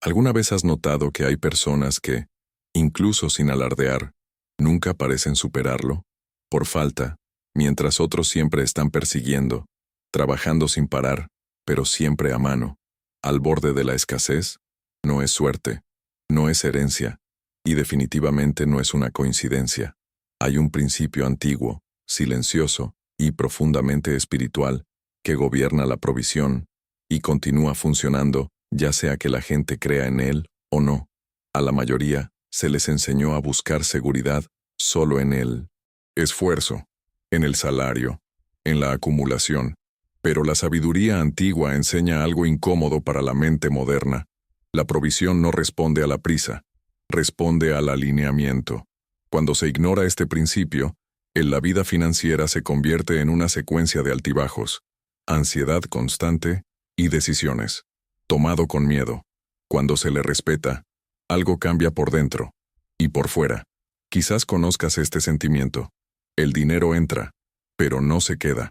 ¿Alguna vez has notado que hay personas que, incluso sin alardear, nunca parecen superarlo? Por falta, mientras otros siempre están persiguiendo, trabajando sin parar, pero siempre a mano, al borde de la escasez. No es suerte, no es herencia, y definitivamente no es una coincidencia. Hay un principio antiguo, silencioso y profundamente espiritual que gobierna la provisión y continúa funcionando, ya sea que la gente crea en él o no. A la mayoría se les enseñó a buscar seguridad solo en el esfuerzo, en el salario, en la acumulación. Pero la sabiduría antigua enseña algo incómodo para la mente moderna. La provisión no responde a la prisa, responde al alineamiento. Cuando se ignora este principio, la vida financiera se convierte en una secuencia de altibajos, ansiedad constante y decisiones. Tomado con miedo. Cuando se le respeta, algo cambia por dentro y por fuera. Quizás conozcas este sentimiento. El dinero entra, pero no se queda.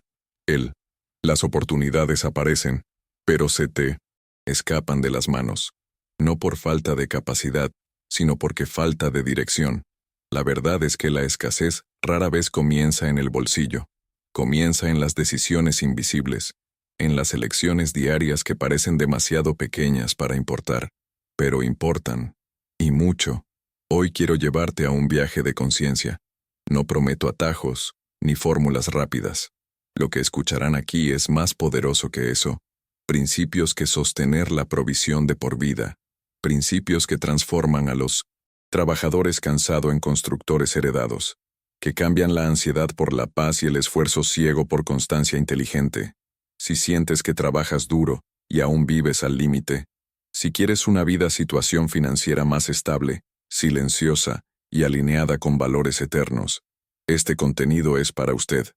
Las oportunidades aparecen, pero se te escapan de las manos. No por falta de capacidad, sino porque falta de dirección. La verdad es que la escasez rara vez comienza en el bolsillo. Comienza en las decisiones invisibles, en las elecciones diarias que parecen demasiado pequeñas para importar, pero importan, y mucho. Hoy quiero llevarte a un viaje de conciencia. No prometo atajos, ni fórmulas rápidas. Lo que escucharán aquí es más poderoso que eso. Principios que sostener la provisión de por vida. Principios que transforman a los trabajadores cansados en constructores heredados. Que cambian la ansiedad por la paz y el esfuerzo ciego por constancia inteligente. Si sientes que trabajas duro y aún vives al límite, si quieres una situación financiera más estable, silenciosa y alineada con valores eternos, este contenido es para usted.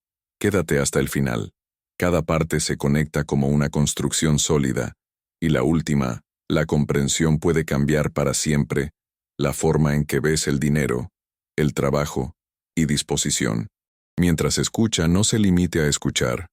Quédate hasta el final. Cada parte se conecta como una construcción sólida, y la última, la comprensión puede cambiar para siempre la forma en que ves el dinero, el trabajo y disposición. Mientras escucha, no se limite a escuchar.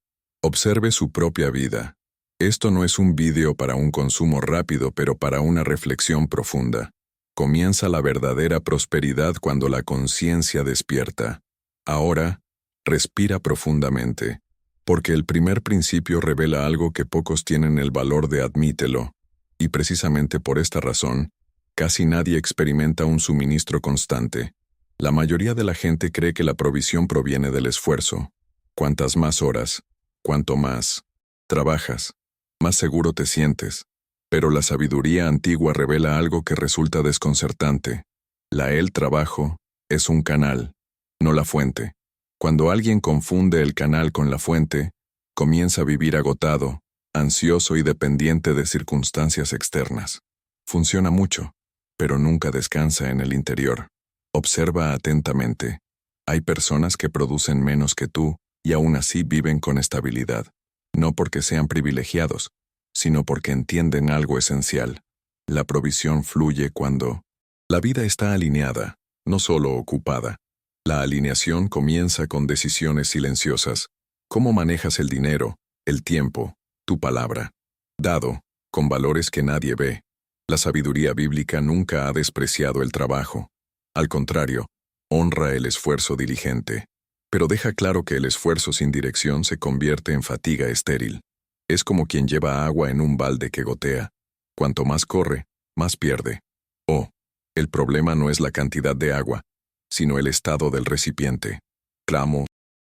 Observe su propia vida. Esto no es un vídeo para un consumo rápido, pero para una reflexión profunda. Comienza la verdadera prosperidad cuando la conciencia despierta. Ahora, respira profundamente, porque el primer principio revela algo que pocos tienen el valor de admítelo, y precisamente por esta razón, casi nadie experimenta un suministro constante. La mayoría de la gente cree que la provisión proviene del esfuerzo. Cuantas más horas, cuanto más trabajas, más seguro te sientes. Pero la sabiduría antigua revela algo que resulta desconcertante. El trabajo es un canal, no la fuente. Cuando alguien confunde el canal con la fuente, comienza a vivir agotado, ansioso y dependiente de circunstancias externas. Funciona mucho, pero nunca descansa en el interior. Observa atentamente. Hay personas que producen menos que tú y aún así viven con estabilidad. No porque sean privilegiados, sino porque entienden algo esencial. La provisión fluye cuando la vida está alineada, no solo ocupada. La alineación comienza con decisiones silenciosas. Cómo manejas el dinero, el tiempo, tu palabra. Dado, con valores que nadie ve. La sabiduría bíblica nunca ha despreciado el trabajo. Al contrario, honra el esfuerzo diligente. Pero deja claro que el esfuerzo sin dirección se convierte en fatiga estéril. Es como quien lleva agua en un balde que gotea. Cuanto más corre, más pierde. El problema no es la cantidad de agua, sino el estado del recipiente. Clamo.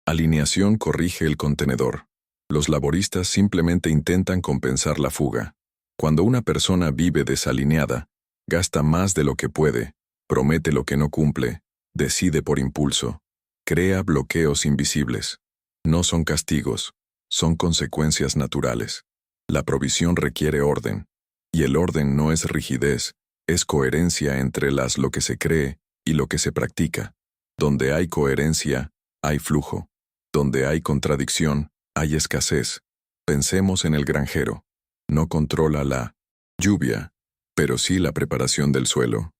Alineación corrige el contenedor. Los laboristas simplemente intentan compensar la fuga. Cuando una persona vive desalineada, gasta más de lo que puede, promete lo que no cumple, decide por impulso, crea bloqueos invisibles. No son castigos, son consecuencias naturales. La provisión requiere orden, y el orden no es rigidez, es coherencia entre lo que se cree y lo que se practica. Donde hay coherencia, hay flujo. Donde hay contradicción, hay escasez. Pensemos en el granjero. No controla la lluvia, pero sí la preparación del suelo.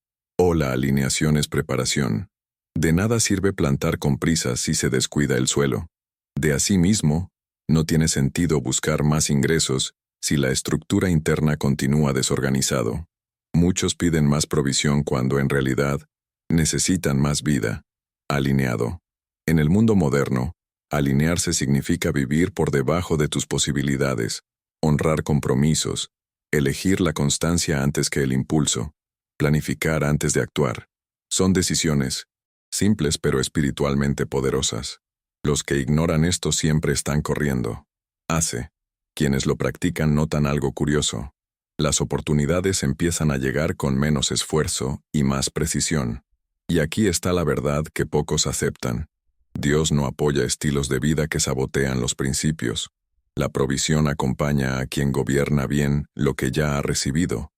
La alineación es preparación. De nada sirve plantar con prisa si se descuida el suelo. De asimismo, no tiene sentido buscar más ingresos si la estructura interna continúa desorganizado. Muchos piden más provisión cuando en realidad necesitan más vida. Alineado. En el mundo moderno, alinearse significa vivir por debajo de tus posibilidades, honrar compromisos, elegir la constancia antes que el impulso, planificar antes de actuar. Son decisiones simples pero espiritualmente poderosas. Los que ignoran esto siempre están corriendo. Quienes lo practican notan algo curioso. Las oportunidades empiezan a llegar con menos esfuerzo y más precisión. Y aquí está la verdad que pocos aceptan. Dios no apoya estilos de vida que sabotean los principios. La provisión acompaña a quien gobierna bien lo que ya ha recibido.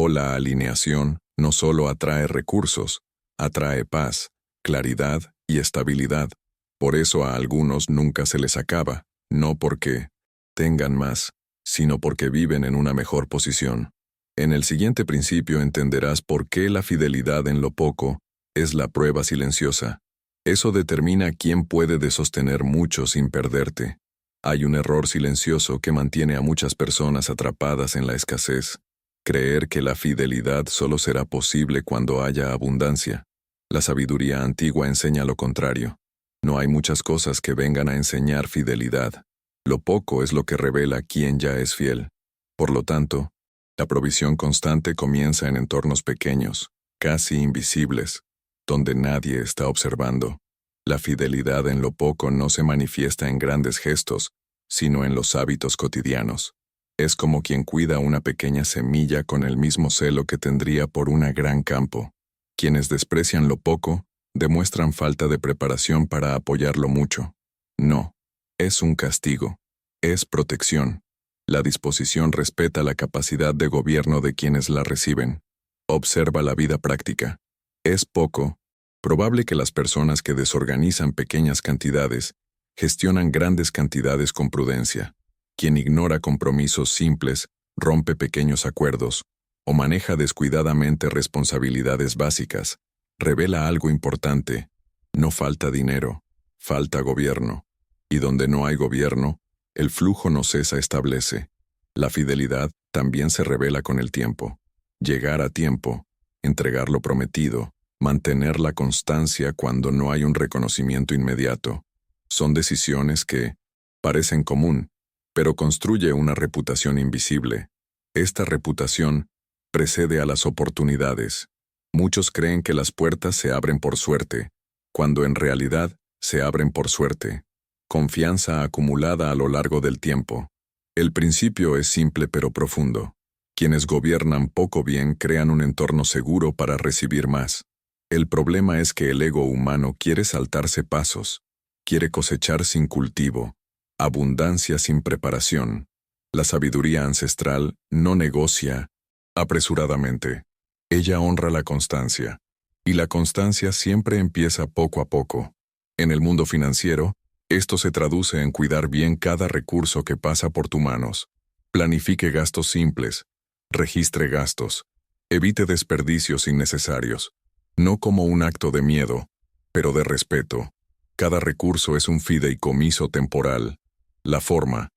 La alineación no solo atrae recursos, atrae paz, claridad y estabilidad. Por eso a algunos nunca se les acaba, no porque tengan más, sino porque viven en una mejor posición. En el siguiente principio entenderás por qué la fidelidad en lo poco es la prueba silenciosa. Eso determina quién puede de sostener mucho sin perderte. Hay un error silencioso que mantiene a muchas personas atrapadas en la escasez. Creer que la fidelidad solo será posible cuando haya abundancia. La sabiduría antigua enseña lo contrario. No hay muchas cosas que vengan a enseñar fidelidad. Lo poco es lo que revela quién ya es fiel. Por lo tanto, la provisión constante comienza en entornos pequeños, casi invisibles, donde nadie está observando. La fidelidad en lo poco no se manifiesta en grandes gestos, sino en los hábitos cotidianos. Es como quien cuida una pequeña semilla con el mismo celo que tendría por un gran campo. Quienes desprecian lo poco, demuestran falta de preparación para apoyarlo mucho. No, es un castigo. Es protección. La disposición respeta la capacidad de gobierno de quienes la reciben. Observa la vida práctica. Es poco. Probable que las personas que desorganizan pequeñas cantidades gestionan grandes cantidades con prudencia. Quien ignora compromisos simples, rompe pequeños acuerdos, o maneja descuidadamente responsabilidades básicas, revela algo importante. No falta dinero, falta gobierno. Y donde no hay gobierno, el flujo no cesa establece. La fidelidad también se revela con el tiempo. Llegar a tiempo, entregar lo prometido, mantener la constancia cuando no hay un reconocimiento inmediato. Son decisiones que parecen común, pero construye una reputación invisible. Esta reputación precede a las oportunidades. Muchos creen que las puertas se abren por suerte, cuando en realidad se abren por suerte. Confianza acumulada a lo largo del tiempo. El principio es simple pero profundo. Quienes gobiernan poco bien crean un entorno seguro para recibir más. El problema es que el ego humano quiere saltarse pasos, quiere cosechar sin cultivo, abundancia sin preparación. La sabiduría ancestral no negocia apresuradamente. Ella honra la constancia. Y la constancia siempre empieza poco a poco. En el mundo financiero, esto se traduce en cuidar bien cada recurso que pasa por tus manos. Planifique gastos simples. Registre gastos. Evite desperdicios innecesarios. No como un acto de miedo, pero de respeto. Cada recurso es un fideicomiso temporal. La forma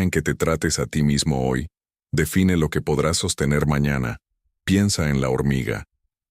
en que te trates a ti mismo hoy, define lo que podrás sostener mañana. Piensa en la hormiga.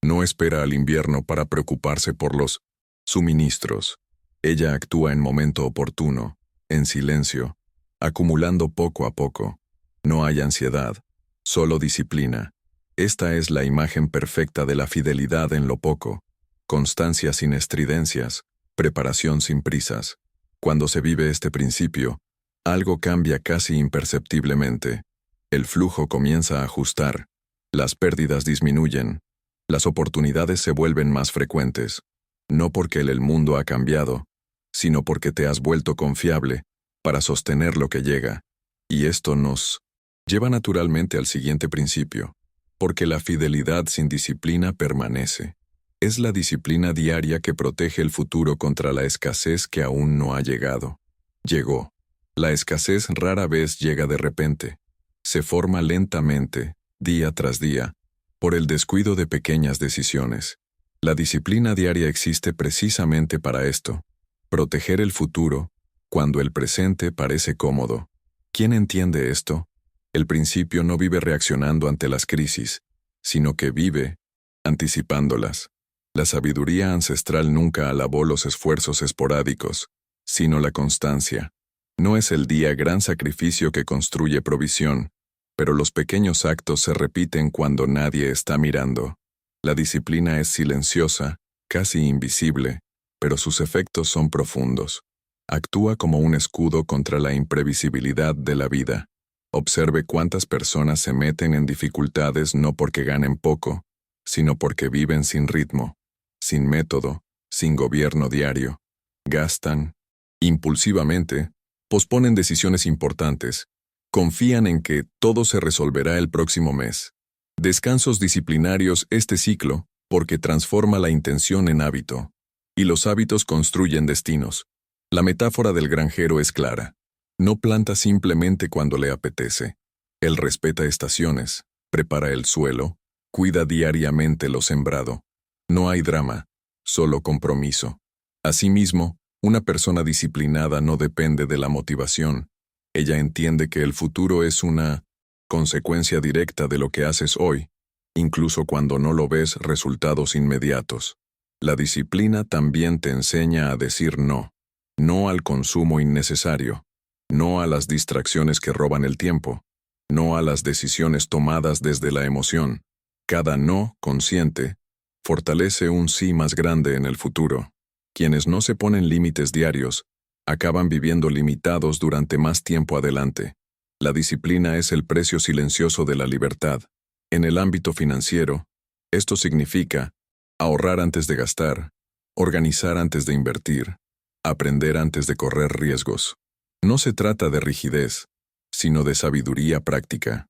No espera al invierno para preocuparse por los suministros. Ella actúa en momento oportuno, en silencio, acumulando poco a poco. No hay ansiedad, solo disciplina. Esta es la imagen perfecta de la fidelidad en lo poco. Constancia sin estridencias, preparación sin prisas. Cuando se vive este principio, algo cambia casi imperceptiblemente. El flujo comienza a ajustar, las pérdidas disminuyen, las oportunidades se vuelven más frecuentes. No porque el mundo ha cambiado, sino porque te has vuelto confiable para sostener lo que llega. Y esto nos lleva naturalmente al siguiente principio, porque la fidelidad sin disciplina permanece. Es la disciplina diaria que protege el futuro contra la escasez que aún no ha llegado. Llegó. La escasez rara vez llega de repente. Se forma lentamente, día tras día, por el descuido de pequeñas decisiones. La disciplina diaria existe precisamente para esto. Proteger el futuro, cuando el presente parece cómodo. ¿Quién entiende esto? El principio no vive reaccionando ante las crisis, sino que vive anticipándolas. La sabiduría ancestral nunca alabó los esfuerzos esporádicos, sino la constancia. No es el día gran sacrificio que construye provisión, pero los pequeños actos se repiten cuando nadie está mirando. La disciplina es silenciosa, casi invisible, pero sus efectos son profundos. Actúa como un escudo contra la imprevisibilidad de la vida. Observe cuántas personas se meten en dificultades no porque ganen poco, sino porque viven sin ritmo, sin método, sin gobierno diario. Gastan impulsivamente, posponen decisiones importantes, confían en que todo se resolverá el próximo mes. Descansos disciplinarios este ciclo porque transforma la intención en hábito, y los hábitos construyen destinos. La metáfora del granjero es clara. No planta simplemente cuando le apetece. Él respeta estaciones, prepara el suelo, cuida diariamente lo sembrado. No hay drama, solo compromiso. Asimismo, una persona disciplinada no depende de la motivación. Ella entiende que el futuro es una consecuencia directa de lo que haces hoy, incluso cuando no lo ves resultados inmediatos. La disciplina también te enseña a decir no. No al consumo innecesario. No a las distracciones que roban el tiempo. No a las decisiones tomadas desde la emoción. Cada no consciente fortalece un sí más grande en el futuro. Quienes no se ponen límites diarios acaban viviendo limitados durante más tiempo adelante. La disciplina es el precio silencioso de la libertad. En el ámbito financiero, esto significa ahorrar antes de gastar, organizar antes de invertir, aprender antes de correr riesgos. No se trata de rigidez, sino de sabiduría práctica.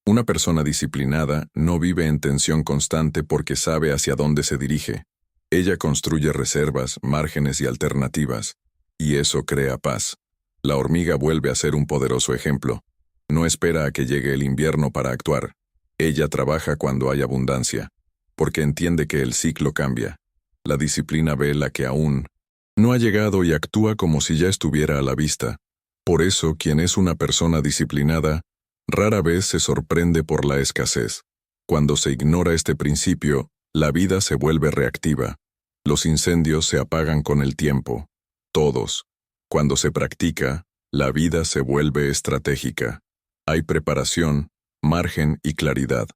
Una persona disciplinada no vive en tensión constante porque sabe hacia dónde se dirige. Ella construye reservas, márgenes y alternativas, y eso crea paz. La hormiga vuelve a ser un poderoso ejemplo. No espera a que llegue el invierno para actuar. Ella trabaja cuando hay abundancia, porque entiende que el ciclo cambia. La disciplina ve la que aún no ha llegado y actúa como si ya estuviera a la vista. Por eso, quien es una persona disciplinada, rara vez se sorprende por la escasez. Cuando se ignora este principio, la vida se vuelve reactiva. Los incendios se apagan con el tiempo. Todos. Cuando se practica, la vida se vuelve estratégica. Hay preparación, margen y claridad.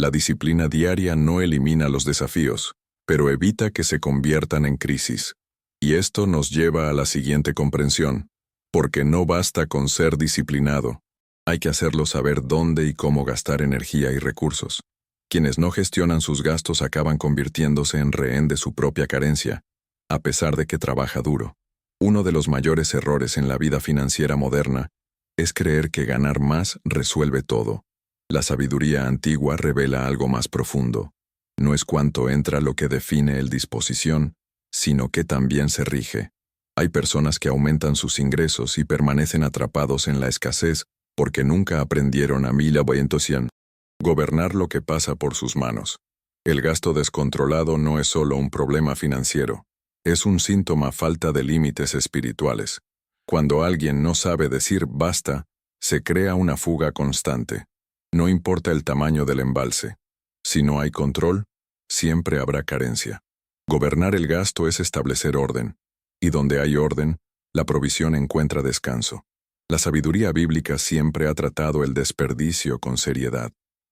La disciplina diaria no elimina los desafíos, pero evita que se conviertan en crisis. Y esto nos lleva a la siguiente comprensión. Porque no basta con ser disciplinado. Hay que hacerlo saber dónde y cómo gastar energía y recursos. Quienes no gestionan sus gastos acaban convirtiéndose en rehén de su propia carencia, a pesar de que trabaja duro. Uno de los mayores errores en la vida financiera moderna es creer que ganar más resuelve todo. La sabiduría antigua revela algo más profundo. No es cuánto entra lo que define el disposición, sino que también se rige. Hay personas que aumentan sus ingresos y permanecen atrapados en la escasez porque nunca aprendieron a gobernar lo que pasa por sus manos. El gasto descontrolado no es solo un problema financiero, es un síntoma falta de límites espirituales. Cuando alguien no sabe decir basta, se crea una fuga constante. No importa el tamaño del embalse. Si no hay control, siempre habrá carencia. Gobernar el gasto es establecer orden. Y donde hay orden, la provisión encuentra descanso. La sabiduría bíblica siempre ha tratado el desperdicio con seriedad.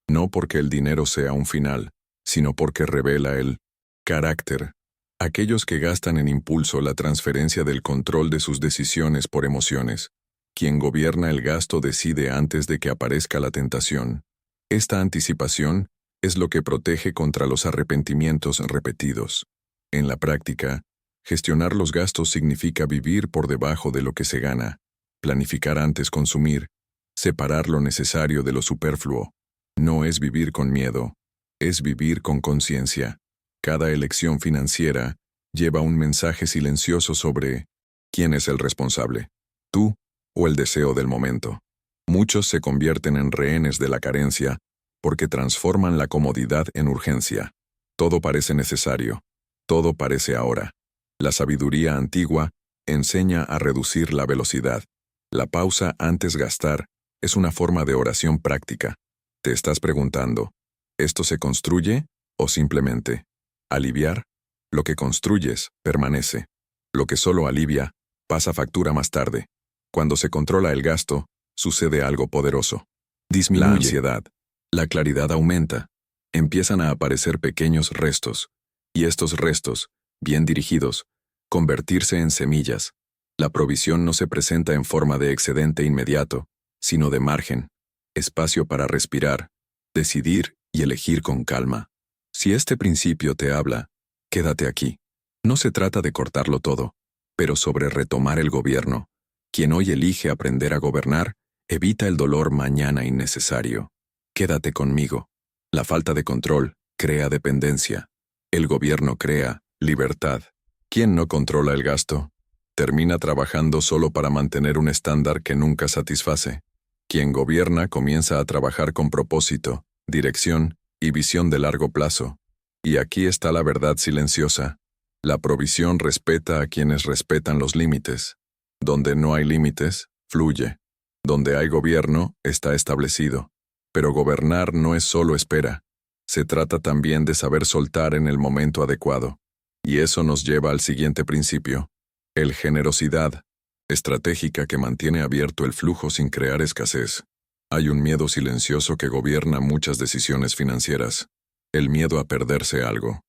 No porque el dinero sea un final, sino porque revela el carácter. Aquellos que gastan en impulso la transferencia del control de sus decisiones por emociones. Quien gobierna el gasto decide antes de que aparezca la tentación. Esta anticipación es lo que protege contra los arrepentimientos repetidos. En la práctica, gestionar los gastos significa vivir por debajo de lo que se gana, planificar antes consumir, separar lo necesario de lo superfluo. No es vivir con miedo, es vivir con conciencia. Cada elección financiera lleva un mensaje silencioso sobre quién es el responsable, tú o el deseo del momento. Muchos se convierten en rehenes de la carencia porque transforman la comodidad en urgencia. Todo parece necesario, todo parece ahora. La sabiduría antigua enseña a reducir la velocidad. La pausa antes gastar es una forma de oración práctica. Te estás preguntando, ¿esto se construye o simplemente aliviar? Lo que construyes permanece. Lo que solo alivia pasa factura más tarde. Cuando se controla el gasto, sucede algo poderoso. Disminuye la ansiedad. La claridad aumenta. Empiezan a aparecer pequeños restos. Y estos restos, bien dirigidos, convertirse en semillas. La provisión no se presenta en forma de excedente inmediato, sino de margen, espacio para respirar, decidir y elegir con calma. Si este principio te habla, quédate aquí. No se trata de cortarlo todo, pero sobre retomar el gobierno. Quien hoy elige aprender a gobernar, evita el dolor mañana innecesario. Quédate conmigo. La falta de control crea dependencia. El gobierno crea libertad. Quien no controla el gasto, termina trabajando solo para mantener un estándar que nunca satisface. Quien gobierna comienza a trabajar con propósito, dirección y visión de largo plazo. Y aquí está la verdad silenciosa. La provisión respeta a quienes respetan los límites. Donde no hay límites, fluye. Donde hay gobierno, está establecido. Pero gobernar no es solo espera. Se trata también de saber soltar en el momento adecuado. Y eso nos lleva al siguiente principio. El generosidad, estratégica que mantiene abierto el flujo sin crear escasez. Hay un miedo silencioso que gobierna muchas decisiones financieras. El miedo a perderse algo.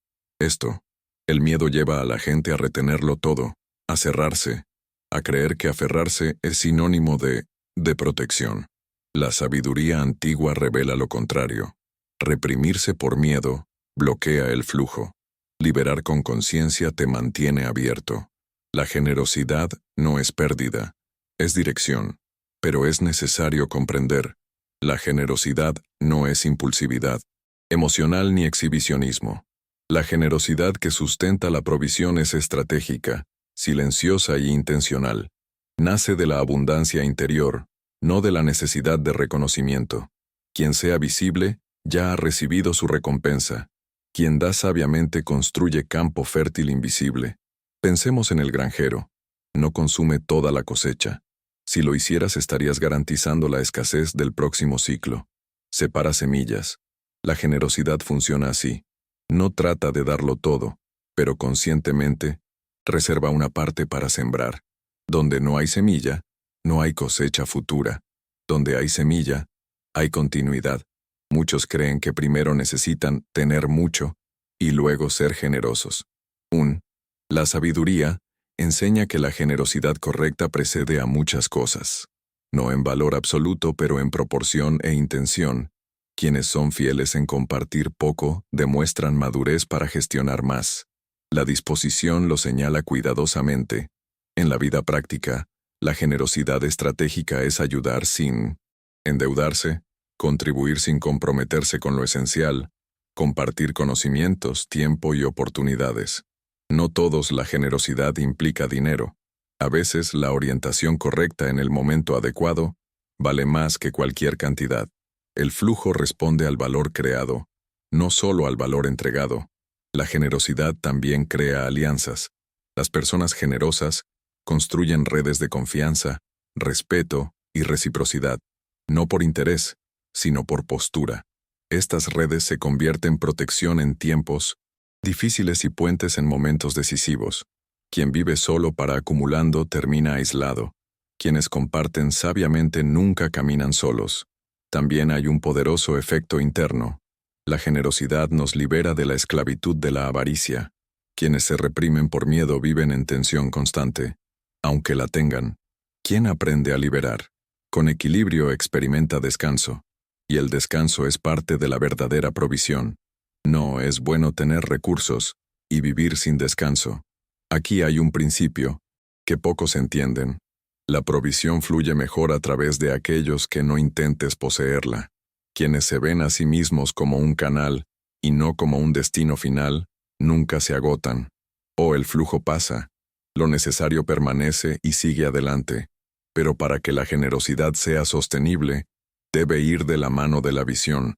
El miedo lleva a la gente a retenerlo todo, a cerrarse, a creer que aferrarse es sinónimo de protección. La sabiduría antigua revela lo contrario. Reprimirse por miedo bloquea el flujo. Liberar con conciencia te mantiene abierto. La generosidad no es pérdida, es dirección. Pero es necesario comprender. La generosidad no es impulsividad, emocional ni exhibicionismo. La generosidad que sustenta la provisión es estratégica, silenciosa y intencional. Nace de la abundancia interior, no de la necesidad de reconocimiento. Quien sea visible, ya ha recibido su recompensa. Quien da sabiamente construye campo fértil invisible. Pensemos en el granjero. No consume toda la cosecha. Si lo hicieras estarías garantizando la escasez del próximo ciclo. Separa semillas. La generosidad funciona así. No trata de darlo todo, pero conscientemente, reserva una parte para sembrar. Donde no hay semilla, no hay cosecha futura. Donde hay semilla, hay continuidad. Muchos creen que primero necesitan tener mucho y luego ser generosos. La sabiduría enseña que la generosidad correcta precede a muchas cosas. No en valor absoluto, pero en proporción e intención. Quienes son fieles en compartir poco demuestran madurez para gestionar más. La disposición lo señala cuidadosamente. En la vida práctica, la generosidad estratégica es ayudar sin endeudarse, contribuir sin comprometerse con lo esencial, compartir conocimientos, tiempo y oportunidades. No todos la generosidad implica dinero. A veces la orientación correcta en el momento adecuado vale más que cualquier cantidad. El flujo responde al valor creado, no solo al valor entregado. La generosidad también crea alianzas. Las personas generosas construyen redes de confianza, respeto y reciprocidad, no por interés, sino por postura. Estas redes se convierten en protección en tiempos difíciles y puentes en momentos decisivos. Quien vive solo para acumulando termina aislado. Quienes comparten sabiamente nunca caminan solos. También hay un poderoso efecto interno. La generosidad nos libera de la esclavitud de la avaricia. Quienes se reprimen por miedo viven en tensión constante, aunque la tengan. ¿Quién aprende a liberar? Con equilibrio experimenta descanso. Y el descanso es parte de la verdadera provisión. No es bueno tener recursos y vivir sin descanso. Aquí hay un principio que pocos entienden. La provisión fluye mejor a través de aquellos que no intentes poseerla. Quienes se ven a sí mismos como un canal y no como un destino final, nunca se agotan. El flujo pasa, lo necesario permanece y sigue adelante. Pero para que la generosidad sea sostenible, debe ir de la mano de la visión.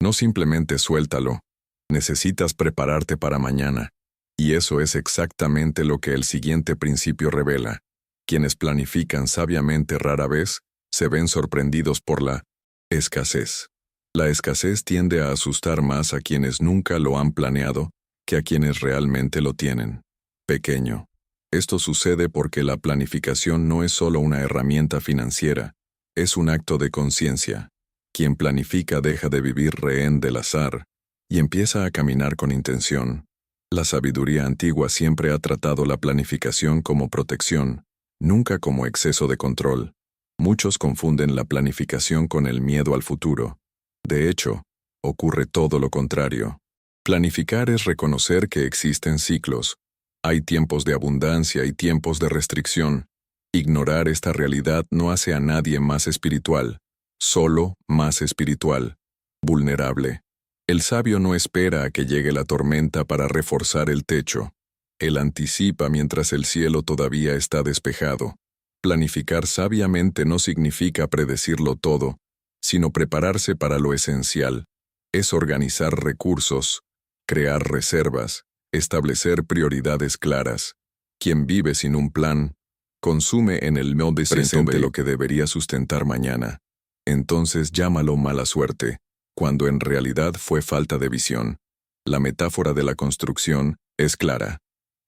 No simplemente suéltalo. Necesitas prepararte para mañana. Y eso es exactamente lo que el siguiente principio revela. Quienes planifican sabiamente rara vez se ven sorprendidos por la escasez. La escasez tiende a asustar más a quienes nunca lo han planeado que a quienes realmente lo tienen. Pequeño. Esto sucede porque la planificación no es solo una herramienta financiera, es un acto de conciencia. Quien planifica deja de vivir rehén del azar y empieza a caminar con intención. La sabiduría antigua siempre ha tratado la planificación como protección, nunca como exceso de control. Muchos confunden la planificación con el miedo al futuro. De hecho, ocurre todo lo contrario. Planificar es reconocer que existen ciclos. Hay tiempos de abundancia y tiempos de restricción. Ignorar esta realidad no hace a nadie más espiritual, solo más espiritual, vulnerable. El sabio no espera a que llegue la tormenta para reforzar el techo. Él anticipa mientras el cielo todavía está despejado. Planificar sabiamente no significa predecirlo todo, sino prepararse para lo esencial. Es organizar recursos, crear reservas, establecer prioridades claras. Quien vive sin un plan, consume en el no presente lo que debería sustentar mañana. Entonces llámalo mala suerte, cuando en realidad fue falta de visión. La metáfora de la construcción es clara.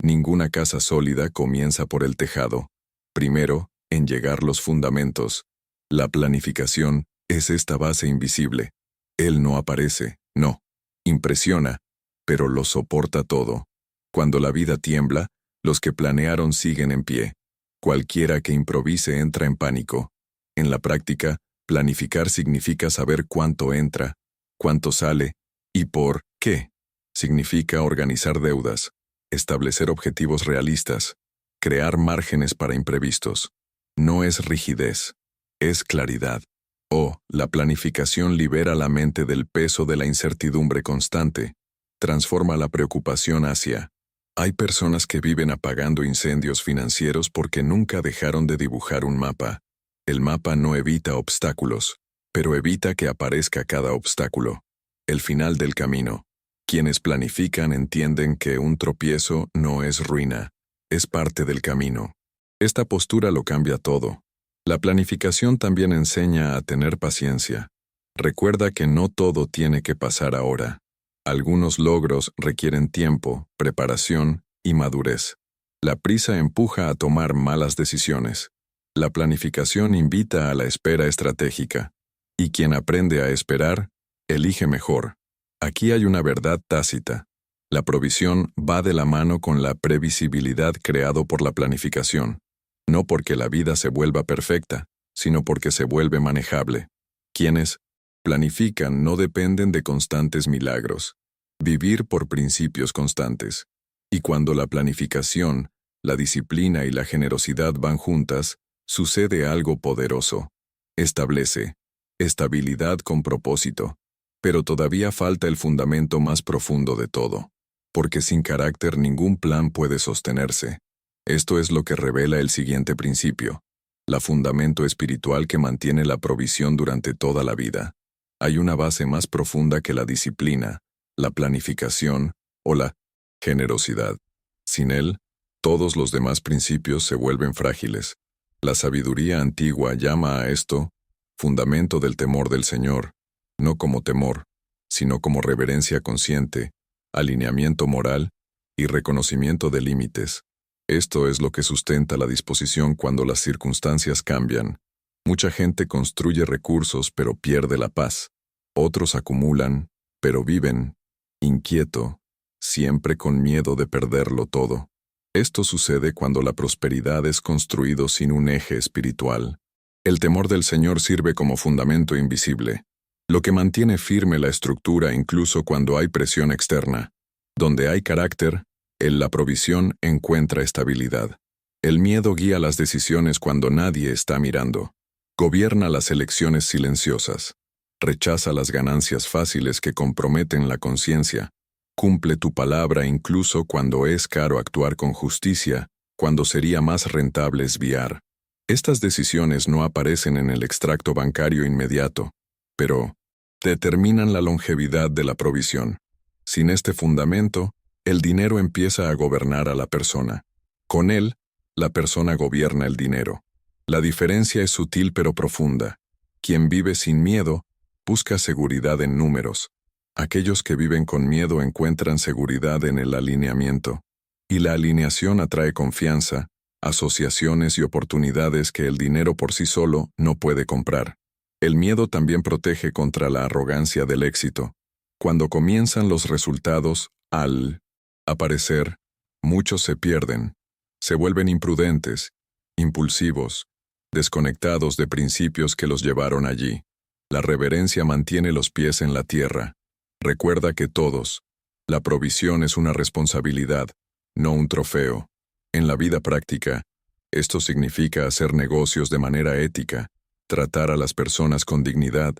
Ninguna casa sólida comienza por el tejado. Primero, en llegar los fundamentos. La planificación es esta base invisible. Él no aparece, no. Impresiona, pero lo soporta todo. Cuando la vida tiembla, los que planearon siguen en pie. Cualquiera que improvise entra en pánico. En la práctica, planificar significa saber cuánto entra, cuánto sale y por qué. Significa organizar deudas, establecer objetivos realistas, crear márgenes para imprevistos. No es rigidez, es claridad. La planificación libera la mente del peso de la incertidumbre constante, transforma la preocupación hacia. Hay personas que viven apagando incendios financieros porque nunca dejaron de dibujar un mapa. El mapa no evita obstáculos, pero evita que aparezca cada obstáculo. El final del camino. Quienes planifican entienden que un tropiezo no es ruina, es parte del camino. Esta postura lo cambia todo. La planificación también enseña a tener paciencia. Recuerda que no todo tiene que pasar ahora. Algunos logros requieren tiempo, preparación y madurez. La prisa empuja a tomar malas decisiones. La planificación invita a la espera estratégica. Y quien aprende a esperar, elige mejor. Aquí hay una verdad tácita. La provisión va de la mano con la previsibilidad creado por la planificación. No porque la vida se vuelva perfecta, sino porque se vuelve manejable. Quienes planifican no dependen de constantes milagros. Vivir por principios constantes. Y cuando la planificación, la disciplina y la generosidad van juntas, sucede algo poderoso. Establece estabilidad con propósito. Pero todavía falta el fundamento más profundo de todo. Porque sin carácter ningún plan puede sostenerse. Esto es lo que revela el siguiente principio. La fundamento espiritual que mantiene la provisión durante toda la vida. Hay una base más profunda que la disciplina, la planificación o la generosidad. Sin él, todos los demás principios se vuelven frágiles. La sabiduría antigua llama a esto fundamento del temor del Señor, no como temor, sino como reverencia consciente, alineamiento moral y reconocimiento de límites. Esto es lo que sustenta la disposición cuando las circunstancias cambian. Mucha gente construye recursos pero pierde la paz. Otros acumulan, pero viven inquieto, siempre con miedo de perderlo todo. Esto sucede cuando la prosperidad es construido sin un eje espiritual. El temor del Señor sirve como fundamento invisible, lo que mantiene firme la estructura incluso cuando hay presión externa. Donde hay carácter, en la provisión encuentra estabilidad. El miedo guía las decisiones cuando nadie está mirando. Gobierna las elecciones silenciosas. Rechaza las ganancias fáciles que comprometen la conciencia. Cumple tu palabra incluso cuando es caro actuar con justicia, cuando sería más rentable esviar. Estas decisiones no aparecen en el extracto bancario inmediato, pero determinan la longevidad de la provisión. Sin este fundamento, el dinero empieza a gobernar a la persona. Con él, la persona gobierna el dinero. La diferencia es sutil pero profunda. Quien vive sin miedo, busca seguridad en números. Aquellos que viven con miedo encuentran seguridad en el alineamiento. Y la alineación atrae confianza, asociaciones y oportunidades que el dinero por sí solo no puede comprar. El miedo también protege contra la arrogancia del éxito. Cuando comienzan los resultados, al aparecer, muchos se pierden, se vuelven imprudentes, impulsivos, desconectados de principios que los llevaron allí. La reverencia mantiene los pies en la tierra. Recuerda que todos, la provisión es una responsabilidad, no un trofeo. En la vida práctica, esto significa hacer negocios de manera ética, tratar a las personas con dignidad,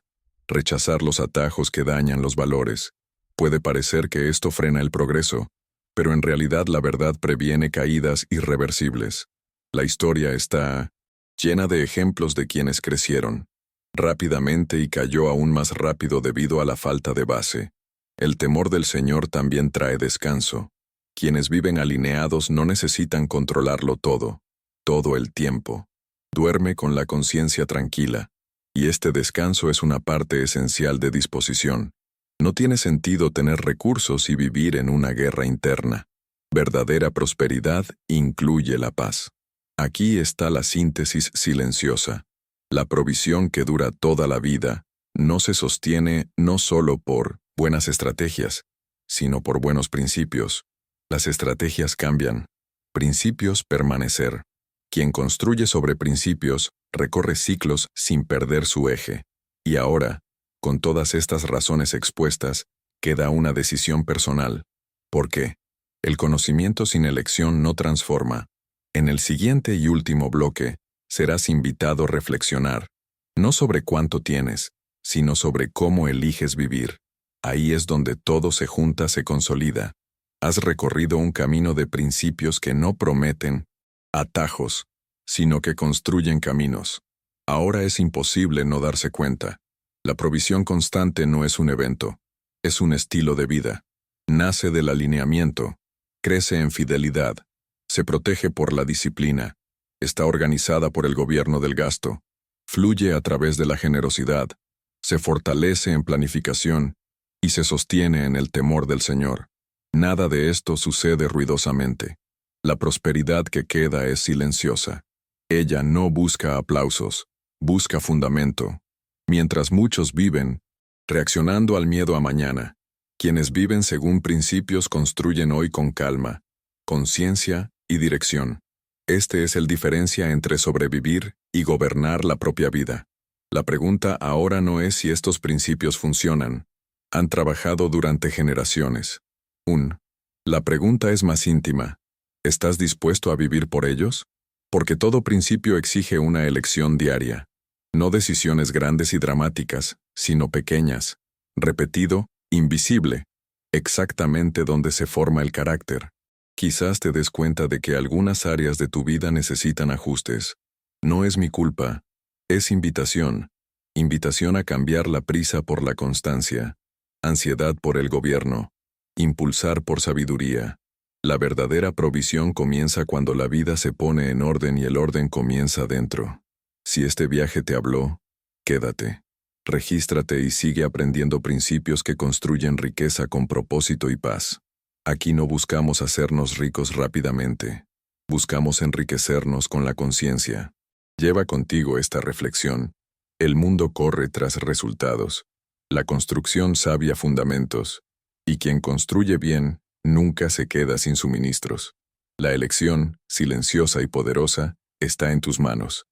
rechazar los atajos que dañan los valores. Puede parecer que esto frena el progreso, pero en realidad la verdad previene caídas irreversibles. La historia está llena de ejemplos de quienes crecieron rápidamente y cayó aún más rápido debido a la falta de base. El temor del Señor también trae descanso. Quienes viven alineados no necesitan controlarlo todo el tiempo. Duerme con la conciencia tranquila, y este descanso es una parte esencial de disposición. No tiene sentido tener recursos y vivir en una guerra interna. Verdadera prosperidad incluye la paz. Aquí está la síntesis silenciosa. La provisión que dura toda la vida no se sostiene no solo por buenas estrategias, sino por buenos principios. Las estrategias cambian, principios permanecer. Quien construye sobre principios recorre ciclos sin perder su eje. Y ahora, con todas estas razones expuestas, queda una decisión personal. ¿Por qué? El conocimiento sin elección no transforma. En el siguiente y último bloque, serás invitado a reflexionar, no sobre cuánto tienes, sino sobre cómo eliges vivir. Ahí es donde todo se junta, se consolida. Has recorrido un camino de principios que no prometen atajos, sino que construyen caminos. Ahora es imposible no darse cuenta. La provisión constante no es un evento, es un estilo de vida. Nace del alineamiento, crece en fidelidad, se protege por la disciplina, está organizada por el gobierno del gasto, fluye a través de la generosidad, se fortalece en planificación y se sostiene en el temor del Señor. Nada de esto sucede ruidosamente. La prosperidad que queda es silenciosa. Ella no busca aplausos, busca fundamento. Mientras muchos viven, reaccionando al miedo a mañana, quienes viven según principios construyen hoy con calma, conciencia y dirección. Este es el diferencia entre sobrevivir y gobernar la propia vida. La pregunta ahora no es si estos principios funcionan. Han trabajado durante generaciones. La pregunta es más íntima. ¿Estás dispuesto a vivir por ellos? Porque todo principio exige una elección diaria. No decisiones grandes y dramáticas, sino pequeñas. Repetido, invisible. Exactamente donde se forma el carácter. Quizás te des cuenta de que algunas áreas de tu vida necesitan ajustes. No es mi culpa. Es invitación. Invitación a cambiar la prisa por la constancia. Ansiedad por el gobierno. Impulsar por sabiduría. La verdadera provisión comienza cuando la vida se pone en orden y el orden comienza dentro. Si este viaje te habló, quédate. Regístrate y sigue aprendiendo principios que construyen riqueza con propósito y paz. Aquí no buscamos hacernos ricos rápidamente. Buscamos enriquecernos con la conciencia. Lleva contigo esta reflexión. El mundo corre tras resultados. La construcción sabia fundamentos. Y quien construye bien, nunca se queda sin suministros. La elección, silenciosa y poderosa, está en tus manos.